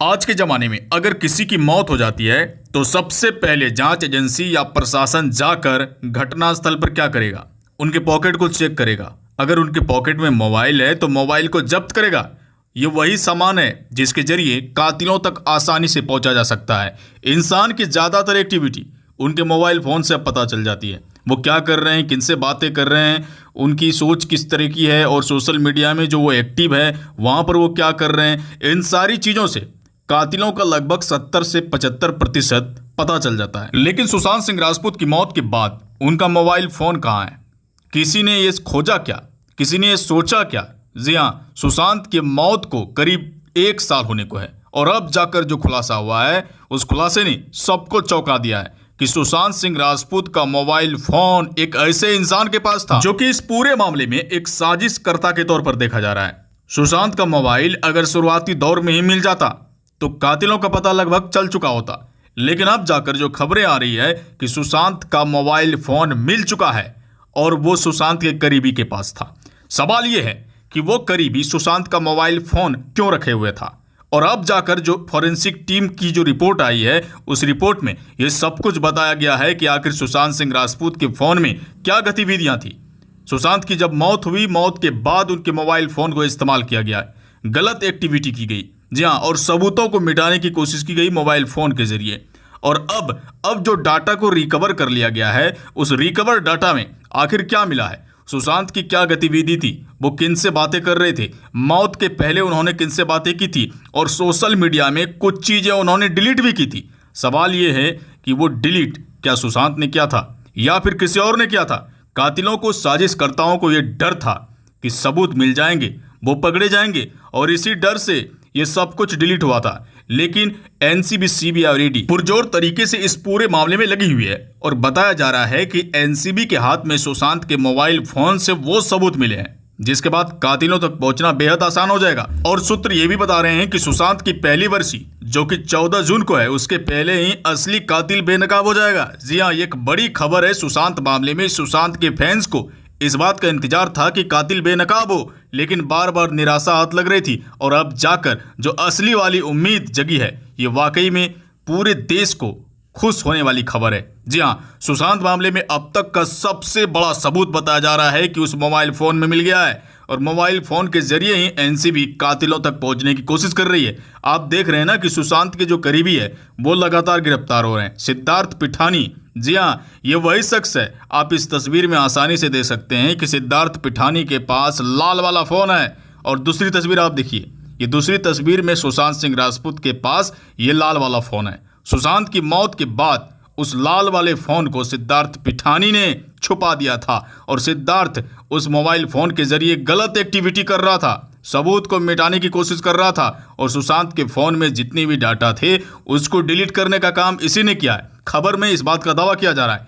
आज के जमाने में अगर किसी की मौत हो जाती है तो सबसे पहले जांच एजेंसी या प्रशासन जाकर घटनास्थल पर क्या करेगा? उनके पॉकेट को चेक करेगा। अगर उनके पॉकेट में मोबाइल है तो मोबाइल को जब्त करेगा। ये वही सामान है जिसके जरिए कातिलों तक आसानी से पहुंचा जा सकता है। इंसान की ज़्यादातर एक्टिविटी उनके मोबाइल फ़ोन से अब पता चल जाती है। वो क्या कर रहे हैं, किनसे बातें कर रहे हैं, उनकी सोच किस तरह की है और सोशल मीडिया में जो वो एक्टिव है वहाँ पर वो क्या कर रहे हैं। इन सारी चीज़ों से कातिलों का लगभग 70 से 75% पता चल जाता है। लेकिन सुशांत सिंह राजपूत की मौत के बाद उनका मोबाइल फ़ोन कहाँ है? किसी ने ये खोजा क्या? किसी ने ये सोचा क्या? जी हाँ, सुशांत की मौत को करीब 1 साल होने को है और अब जाकर जो खुलासा हुआ है उस खुलासे ने सबको चौंका दिया है कि सुशांत सिंह राजपूत का मोबाइल फोन एक ऐसे इंसान के पास था जो कि इस पूरे मामले में एक साजिशकर्ता के तौर पर देखा जा रहा है। सुशांत का मोबाइल अगर शुरुआती दौर में ही मिल जाता तो कातिलों का पता लगभग चल चुका होता, लेकिन अब जाकर जो खबरें आ रही है कि सुशांत का मोबाइल फोन मिल चुका है और वो सुशांत के करीबी के पास था। सवाल ये है कि वो करीबी सुशांत का मोबाइल फोन क्यों रखे हुए था, और अब जाकर जो फॉरेंसिक टीम की जो रिपोर्ट आई है उस रिपोर्ट में ये सब कुछ बताया गया है कि आखिर सुशांत सिंह राजपूत के फोन में क्या गतिविधियां थी। सुशांत की जब मौत हुई, मौत के बाद उनके मोबाइल फोन को इस्तेमाल किया गया, गलत एक्टिविटी की गई, जी हाँ, और सबूतों को मिटाने की कोशिश की गई मोबाइल फोन के जरिए। और अब जो डाटा को रिकवर कर लिया गया है उस रिकवर डाटा में आखिर क्या मिला है, सुशांत की क्या गतिविधि थी, वो किन से बातें कर रहे थे, मौत के पहले उन्होंने किन से बातें की थी, और सोशल मीडिया में कुछ चीज़ें उन्होंने डिलीट भी की थी। सवाल ये है कि वो डिलीट क्या सुशांत ने किया था या फिर किसी और ने किया था? कातिलों को, साजिशकर्ताओं को ये डर था कि सबूत मिल जाएंगे, वो पकड़े जाएंगे, और इसी डर से ये सब कुछ डिलीट हुआ था। लेकिन एनसीबी, सीबीआई और ईडी पुरजोर तरीके से इस पूरे मामले में लगी हुई है और बताया जा रहा है कि एनसीबी के हाथ में सुशांत के मोबाइल फोन से वो सबूत मिले हैं जिसके बाद कातिलों तक पहुंचना बेहद आसान हो जाएगा। और सूत्र ये भी बता रहे हैं कि सुशांत की पहली वर्षी जो कि 14 जून को है, उसके पहले ही असली कातिल बेनकाब हो जाएगा। जी हाँ, एक बड़ी खबर है सुशांत मामले में। सुशांत के फैंस को इस बात का इंतजार था कि कातिल बेनकाब हो, लेकिन बार बार निराशा हाथ लग रही थी, और अब जाकर जो असली वाली उम्मीद जगी है, ये वाकई में पूरे देश को खुश होने वाली खबर है। जी हाँ, सुशांत मामले में अब तक का सबसे बड़ा सबूत बताया जा रहा है कि उस मोबाइल फोन में मिल गया है, और मोबाइल फोन के जरिए ही एनसीबी कातिलों तक पहुंचने की कोशिश कर रही है। आप देख रहे हैं ना कि सुशांत के जो करीबी है वो लगातार गिरफ्तार हो रहे हैं। सिद्धार्थ पिठानी, जी हाँ, ये वही शख्स है। आप इस तस्वीर में आसानी से देख सकते हैं कि सिद्धार्थ पिठानी के पास लाल वाला फोन है, और दूसरी तस्वीर आप देखिए, ये दूसरी तस्वीर में सुशांत सिंह राजपूत के पास ये लाल वाला फोन है। सुशांत की मौत के बाद उस लाल वाले फोन को सिद्धार्थ पिठानी ने छुपा दिया था, और सिद्धार्थ उस मोबाइल फोन के जरिए गलत एक्टिविटी कर रहा था, सबूत को मिटाने की कोशिश कर रहा था, और सुशांत के फोन में जितनी भी डाटा थे उसको डिलीट करने का काम इसी ने किया है। खबर में इस बात का दावा किया जा रहा है,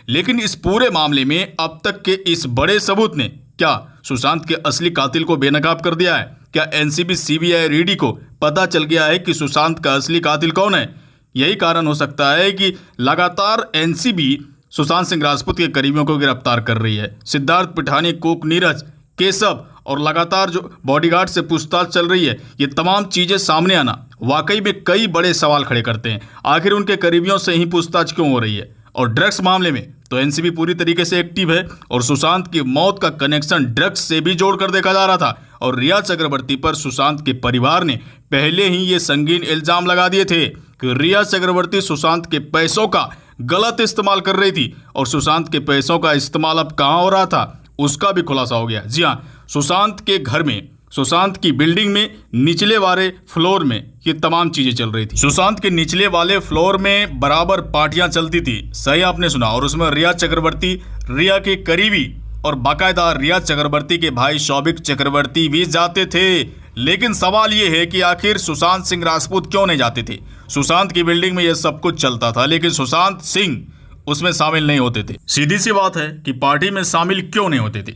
लेकिन इस पूरे मामले में अब तक के इस बड़े सबूत ने क्या सुशांत के असली कातिल को बेनकाब कर दिया है? क्या एनसीबी, सीबीआई और ईडी को पता चल गया है कि सुशांत का असली कातिल कौन है? यही कारण हो सकता है कि लगातार एनसीबी सुशांत सिंह राजपूत के करीबियों को गिरफ्तार कर रही है। सिद्धार्थ पिठानी, कुक, नीरज, केशव, और लगातार जो बॉडीगार्ड से पूछताछ चल रही है, ये तमाम चीज़ें सामने आना वाकई में कई बड़े सवाल खड़े करते हैं। आखिर उनके करीबियों से ही पूछताछ क्यों हो रही है? और ड्रग्स मामले में तो एनसीबी पूरी तरीके से एक्टिव है, और सुशांत की मौत का कनेक्शन ड्रग्स से भी जोड़कर देखा जा रहा था, और रिया चक्रवर्ती पर सुशांत के परिवार ने पहले ही ये संगीन इल्जाम लगा दिए थे कि रिया चक्रवर्ती सुशांत के पैसों का गलत इस्तेमाल कर रही थी, और सुशांत के पैसों का इस्तेमाल अब कहाँ हो रहा था उसका भी खुलासा हो गया। जी हाँ, सुशांत के घर में, सुशांत की बिल्डिंग में निचले वाले फ्लोर में ये तमाम चीजें चल रही थी। सुशांत के निचले वाले फ्लोर में बराबर पार्टियां चलती थी, सही आपने सुना, और उसमें रिया चक्रवर्ती, रिया के करीबी और बाकायदा रिया चक्रवर्ती के भाई शौबिक चक्रवर्ती भी जाते थे। लेकिन सवाल ये है कि आखिर सुशांत सिंह राजपूत क्यों नहीं जाते थे? सुशांत की बिल्डिंग में यह सब कुछ चलता था, लेकिन सुशांत सिंह उसमें शामिल नहीं होते थे। सीधी सी बात है कि पार्टी में शामिल क्यों नहीं होते थे?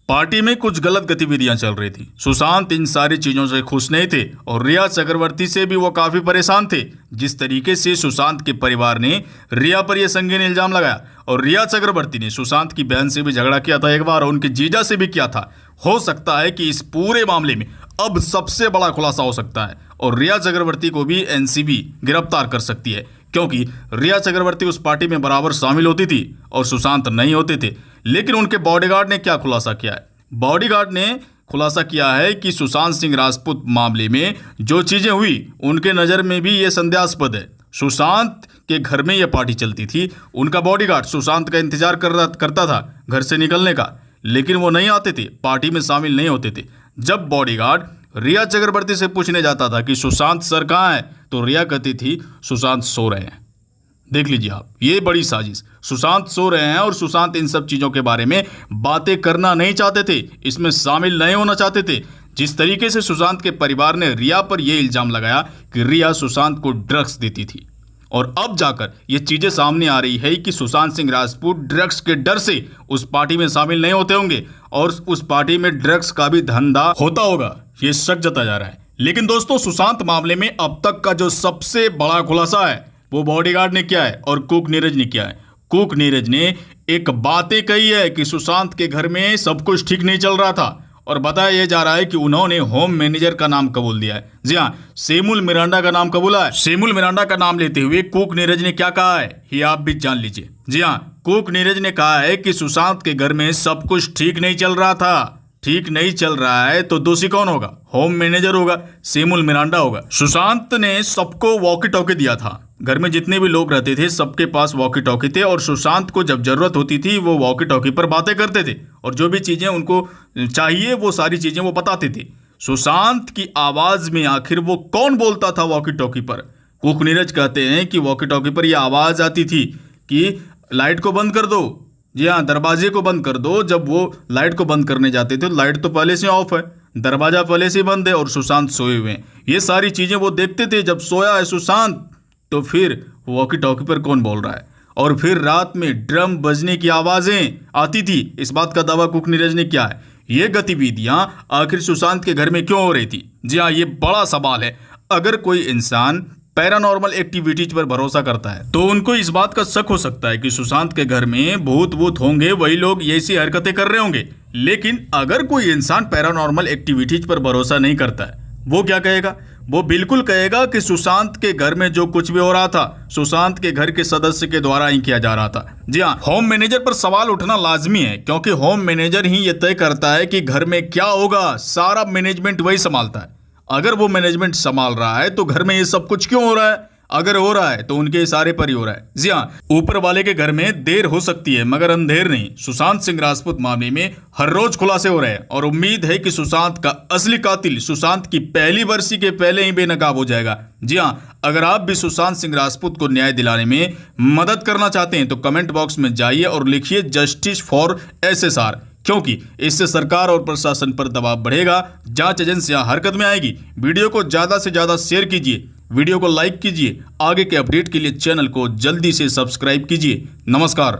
पार्टी में कुछ गलत गतिविधियां चल रही थी। सुशांत इन सारी चीजों से खुश नहीं थे, और रिया चक्रवर्ती से भी वो काफी परेशान थे। जिस तरीके से सुशांत के परिवार ने रिया पर यह संगीन इल्जाम लगाया, और रिया चक्रवर्ती ने सुशांत की बहन से भी झगड़ा किया था एक बार, और उनके जीजा से भी किया था। हो सकता है कि इस पूरे मामले में अब सबसे बड़ा खुलासा हो सकता है, और रिया चक्रवर्ती को भी एनसीबी गिरफ्तार कर सकती है, क्योंकि रिया चक्रवर्ती उस पार्टी में बराबर शामिल होती थी और सुशांत नहीं होते थे। लेकिन उनके बॉडीगार्ड ने क्या खुलासा किया है? बॉडीगार्ड ने खुलासा किया है कि सुशांत सिंह राजपूत मामले में जो चीजें हुई उनके नज़र में भी ये संदेहास्पद है। सुशांत के घर में ये पार्टी चलती थी, उनका बॉडीगार्ड सुशांत का इंतजार करता था घर से निकलने का, लेकिन वो नहीं आते थे, पार्टी में शामिल नहीं होते थे। जब बॉडीगार्ड रिया चक्रवर्ती से पूछने जाता था कि सुशांत सर कहाँ है, तो रिया कहती थी सुशांत सो रहे हैं। देख लीजिए आप, ये बड़ी साजिश। सुशांत सो रहे हैं और सुशांत इन सब चीजों के बारे में बातें करना नहीं चाहते थे, इसमें शामिल नहीं होना चाहते थे। जिस तरीके से सुशांत के परिवार ने रिया पर यह इल्जाम लगाया कि रिया सुशांत को ड्रग्स देती थी, और अब जाकर ये चीजें सामने आ रही है कि सुशांत सिंह राजपूत ड्रग्स के डर से उस पार्टी में शामिल नहीं होते होंगे और उस पार्टी में ड्रग्स का भी धंधा होता होगा, ये शक जताया जा रहा है। लेकिन दोस्तों, सुशांत मामले में अब तक का जो सबसे बड़ा खुलासा है वो बॉडीगार्ड ने किया है और कुक नीरज ने किया है। कुक नीरज ने एक बातें कही है कि सुशांत के घर में सब कुछ ठीक नहीं चल रहा था, और बताया यह जा रहा है कि उन्होंने होम मैनेजर का नाम कबूल दिया है। जी हाँ, सेमुल मिरांडा का नाम कबूला है। सेमुल मिरांडा का नाम लेते हुए कुक नीरज ने क्या कहा है ये आप भी जान लीजिए। जी हाँ, कुक नीरज ने कहा है कि सुशांत के घर में सब कुछ ठीक नहीं चल रहा था। ठीक नहीं चल रहा है तो दोषी कौन होगा? होम मैनेजर होगा, सेमुल मिरांडा होगा। सुशांत ने सबको वॉकी टॉकी दिया था, घर में जितने भी लोग रहते थे सबके पास वॉकी टॉकी थे, और सुशांत को जब जरूरत होती थी वो वॉकी टॉकी पर बातें करते थे, और जो भी चीजें उनको चाहिए वो सारी चीजें वो बताते थे। सुशांत की आवाज में आखिर वो कौन बोलता था वॉकी टॉकी पर? कुक नीरज कहते हैं कि वॉकी टॉकी पर यह आवाज आती थी कि लाइट को बंद कर दो। जी हाँ, दरवाजे को बंद कर दो। जब वो लाइट को बंद करने जाते थे, लाइट तो पहले से ऑफ है, दरवाजा पहले से बंद है और सुशांत सोए हुए हैं। ये सारी चीजें वो देखते थे। जब सोया है सुशांत तो फिर वॉकी टॉकी पर कौन बोल रहा है? और फिर रात में ड्रम बजने की आवाजें आती थी, इस बात का दावा कुक नीरज ने किया है। ये गतिविधियां आखिर सुशांत के घर में क्यों हो रही थी? जी हाँ, ये बड़ा सवाल है। अगर कोई इंसान पैरानॉर्मल एक्टिविटीज पर भरोसा करता है तो उनको इस बात का शक हो सकता है कि सुशांत के घर में भूत होंगे, वही लोग ऐसी हरकतें कर रहे होंगे। लेकिन अगर कोई इंसान पैरानॉर्मल एक्टिविटीज पर भरोसा नहीं करता है, वो क्या कहेगा? वो बिल्कुल कहेगा कि सुशांत के घर में जो कुछ भी हो रहा था सुशांत के घर के सदस्य के द्वारा ही किया जा रहा था। जी हाँ, होम मैनेजर पर सवाल उठना लाजमी है, क्योंकि होम मैनेजर ही ये तय करता है कि घर में क्या होगा। सारा मैनेजमेंट वही संभालता है। अगर वो मैनेजमेंट संभाल रहा है तो घर में ये सब कुछ क्यों हो रहा है? अगर हो रहा है तो उनके इशारे पर ही हो रहा है। जी हाँ, ऊपर वाले के घर में देर हो सकती है मगर अंधेर नहीं। सुशांत सिंह राजपूत मामले में हर रोज खुलासे हो रहे हैं और उम्मीद है कि सुशांत का असली कातिल सुशांत की पहली बरसी के पहले ही बेनकाब हो जाएगा। जी हाँ, अगर आप भी सुशांत सिंह राजपूत को न्याय दिलाने में मदद करना चाहते हैं तो कमेंट बॉक्स में जाइए और लिखिए जस्टिस फॉर SSR, क्योंकि इससे सरकार और प्रशासन पर दबाव बढ़ेगा, जांच एजेंसियां हरकत में आएगी। वीडियो को ज्यादा से ज्यादा शेयर कीजिए, वीडियो को लाइक कीजिए। आगे के अपडेट के लिए चैनल को जल्दी से सब्सक्राइब कीजिए। नमस्कार।